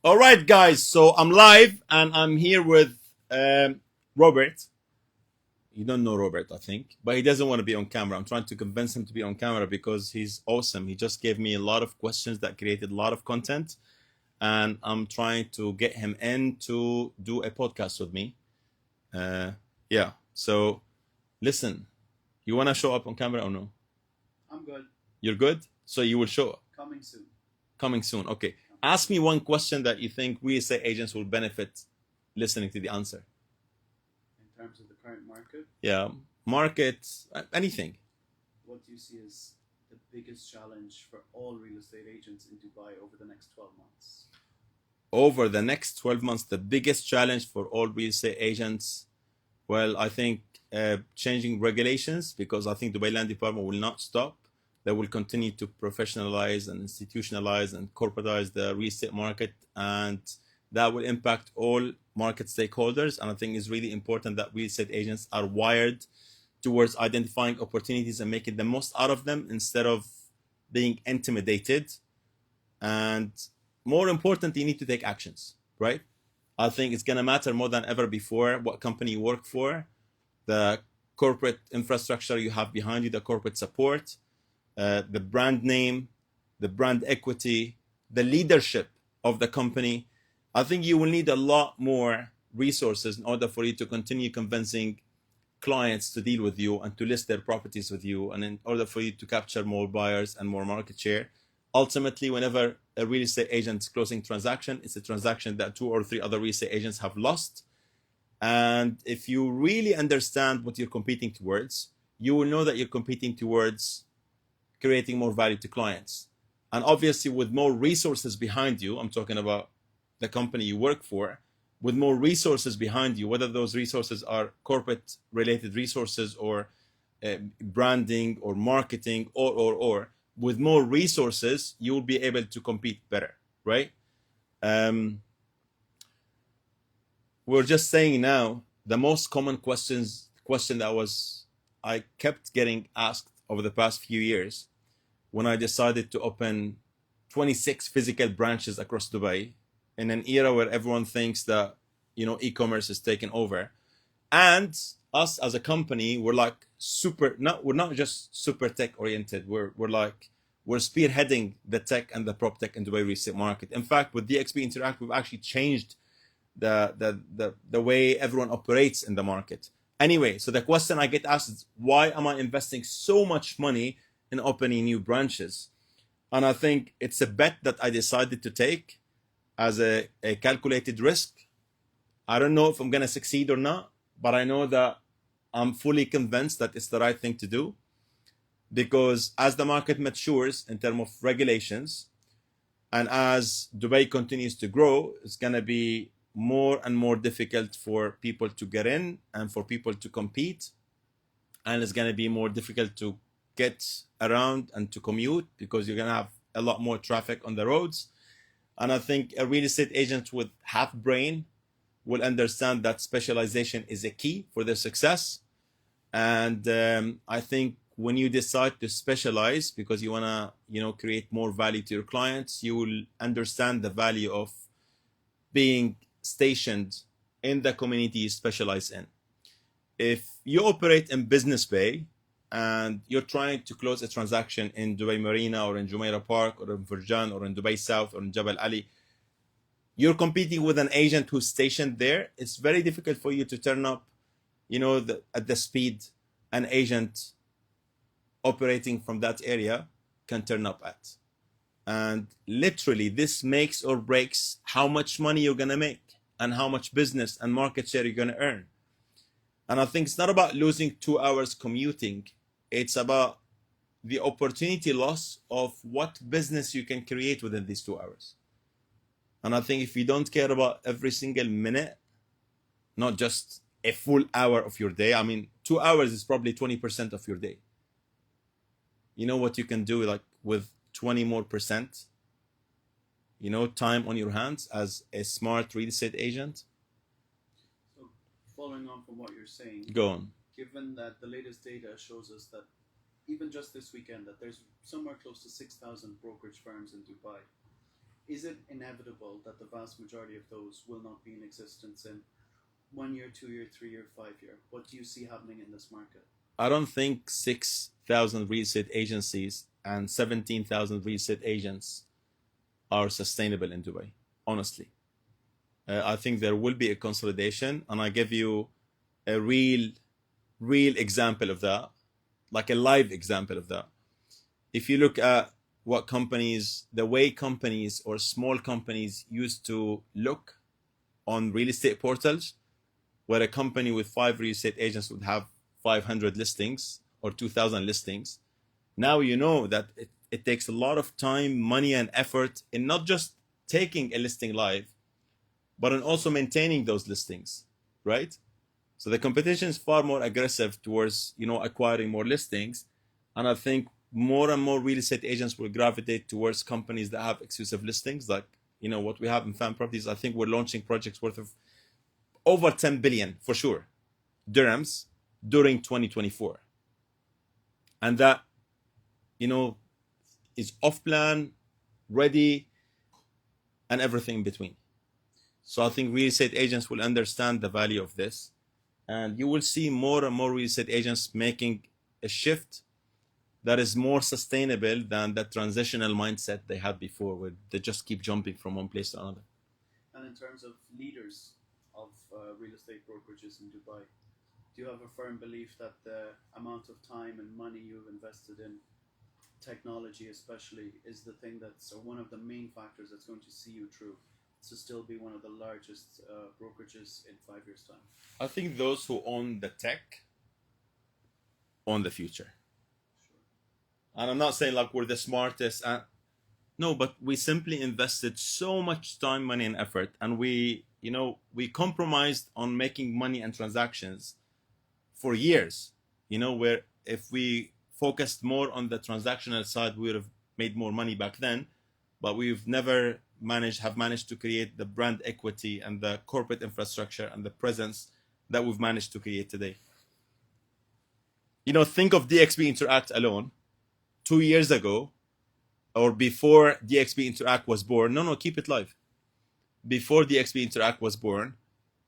All right, guys. So I'm live and I'm here with Robert. You don't know Robert, I think, but he doesn't want to be on camera. I'm trying to convince him to be on camera because he's awesome. He just gave me a lot of questions that created a lot of content, and I'm trying to get him in to do a podcast with me. Uh, yeah. So listen, you want to show up on camera or no? I'm good. You're good. So you will show up. Coming soon. Coming soon. Okay. Ask me one question that you think real estate agents will benefit listening to the answer. In terms of the current market, Yeah, market, anything. what do you see as the biggest challenge for all real estate agents in Dubai over the next 12 months? Over the next 12 months, the biggest challenge for all real estate agents, well, I think changing regulations, because I think the Dubai Land Department will not stop. They will continue to professionalize and institutionalize and corporatize the real estate market, and that will impact all market stakeholders. And I think it's really important that real estate agents are wired towards identifying opportunities and making the most out of them instead of being intimidated. And more importantly, you need to take actions, right? I think it's going to matter more than ever before what company you work for, the corporate infrastructure you have behind you, the corporate support, the brand name, the brand equity, the leadership of the company. I think you will need a lot more resources in order for you to continue convincing clients to deal with you and to list their properties with you, and in order for you to capture more buyers and more market share. Ultimately, whenever a real estate agent is closing transaction, it's a transaction that 2 or 3 other real estate agents have lost. And if you really understand what you're competing towards, you will know that you're competing towards creating more value to clients. And obviously, with more resources behind you, I'm talking about the company you work for, with more resources behind you, whether those resources are corporate related resources or branding or marketing or with more resources, you will be able to compete better, right? We're just saying now the most common question that I kept getting asked over the past few years when I decided to open 26 physical branches across Dubai in an era where everyone thinks that e-commerce is taking over, and us as a company, we're like we're not just super tech oriented. We're spearheading the tech and the prop tech in Dubai real estate market. In fact, with DXB Interact, we've actually changed the way everyone operates in the market. Anyway, so the question I get asked is, why am I investing so much money in opening new branches? And I think it's a bet that I decided to take as a calculated risk. I don't know if I'm going to succeed or not, but I know that I'm fully convinced that it's the right thing to do, because as the market matures in terms of regulations, and as Dubai continues to grow, it's going to be more and more difficult for people to get in and for people to compete. And it's going to be more difficult to get around and to commute, because you're going to have a lot more traffic on the roads. And I think a real estate agent with half brain will understand that specialization is a key for their success. And I think when you decide to specialize because you want to create more value to your clients, you will understand the value of being stationed in the community you specialize in. If you operate in Business Bay and you're trying to close a transaction in Dubai Marina or in Jumeirah Park or in Furjan or in Dubai South or in Jebel Ali, you're competing with an agent who's stationed there. It's very difficult for you to turn up, at the speed an agent operating from that area can turn up at. And literally, this makes or breaks how much money you're going to make and how much business and market share you're going to earn. And I think it's not about losing 2 hours commuting. It's about the opportunity loss of what business you can create within these 2 hours. And I think if you don't care about every single minute, not just a full hour of your day, 2 hours is probably 20% of your day. You know what you can do like with 20 more percent, time on your hands as a smart real estate agent? So, following on from what you're saying, Go on. given that the latest data shows us that even just this weekend that there's somewhere close to 6,000 brokerage firms in Dubai, is it inevitable that the vast majority of those will not be in existence in 1 year, 2 year, 3 year, 5 year? What do you see happening in this market? I don't think 6,000 real estate agencies and 17,000 real estate agents are sustainable in Dubai, honestly. I think there will be a consolidation, and I give you a real example of that, like a live example of that. If you look at what companies, the way companies or small companies used to look on real estate portals, where a company with 5 real estate agents would have 500 listings or 2,000 listings. Now you know that it takes a lot of time, money, and effort in not just taking a listing live, but in also maintaining those listings, right? So the competition is far more aggressive towards, acquiring more listings. And I think more and more real estate agents will gravitate towards companies that have exclusive listings, like, what we have in Fan Properties. I think we're launching projects worth of over 10 billion, for sure, dirhams during 2024. And that, is off plan, ready, and everything in between. So I think real estate agents will understand the value of this, and you will see more and more real estate agents making a shift that is more sustainable than the transitional mindset they had before, where they just keep jumping from one place to another. And in terms of leaders of real estate brokerages in Dubai, do you have a firm belief that the amount of time and money you've invested in technology especially is the thing that's one of the main factors that's going to see you through to still be one of the largest brokerages in 5 years' time? I think those who own the tech own the future. Sure. And I'm not saying like we're the smartest. No, but we simply invested so much time, money, and effort, and we compromised on making money and transactions for years. Where if we focused more on the transactional side, we would have made more money back then. But we've never managed to create the brand equity and the corporate infrastructure and the presence that we've managed to create today. Think of DXB Interact alone 2 years ago, or before DXB Interact was born. No, keep it live. Before DXB Interact was born,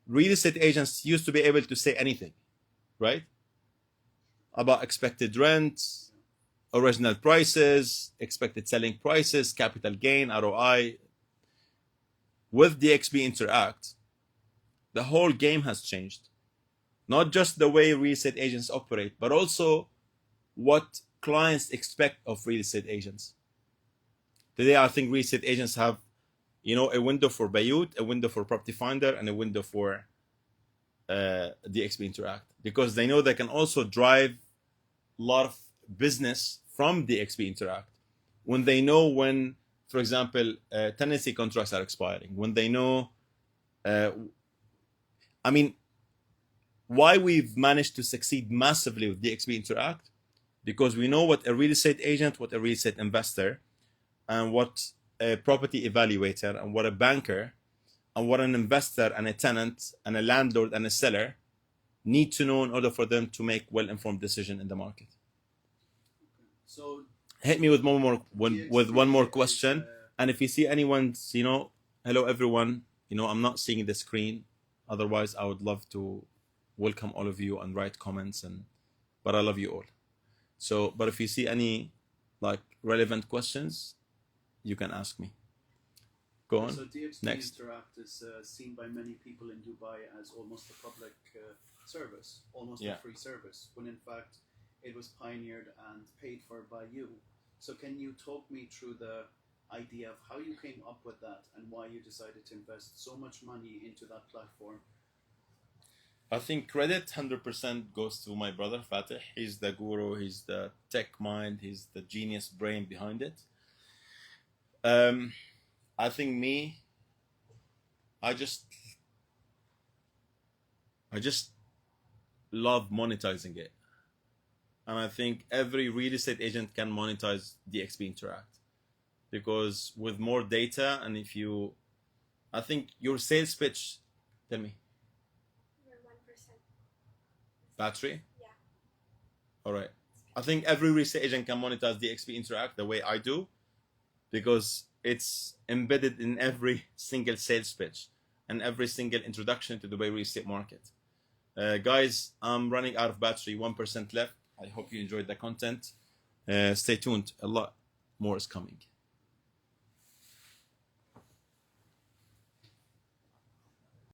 real estate agents used to be able to say anything, right? About expected rent, original prices, expected selling prices, capital gain, ROI. With DXB Interact, the whole game has changed. Not just the way real estate agents operate, but also what clients expect of real estate agents. Today, I think real estate agents have, a window for Bayut, a window for Property Finder, and a window for DXB Interact, because they know they can also drive a lot of business from DXB Interact when they know when, for example, tenancy contracts are expiring, when they know, why we've managed to succeed massively with DXB Interact, because we know what a real estate agent, what a real estate investor, and what a property evaluator, and what a banker, and what an investor and a tenant and a landlord and a seller need to know in order for them to make well-informed decision in the market. So hit me with one more question. And if you see anyone's, hello everyone, I'm not seeing the screen. Otherwise, I would love to welcome all of you and write comments, but I love you all. So, but if you see any relevant questions, you can ask me. Go on. So DXB Next. Interact is seen by many people in Dubai as almost a public service, almost a free service, when in fact it was pioneered and paid for by you. So can you talk me through the idea of how you came up with that and why you decided to invest so much money into that platform? I think credit 100% goes to my brother Fatih. He's the guru, he's the tech mind, he's the genius brain behind it. I think I just love monetizing it. And I think every real estate agent can monetize DXB Interact, because with more data, and I think your sales pitch, tell me. You're 1%. Battery? Yeah. All right. I think every real estate agent can monetize DXB Interact the way I do, because it's embedded in every single sales pitch and every single introduction to the Dubai real estate market. Guys, I'm running out of battery, 1% left. I hope you enjoyed the content. Stay tuned, a lot more is coming.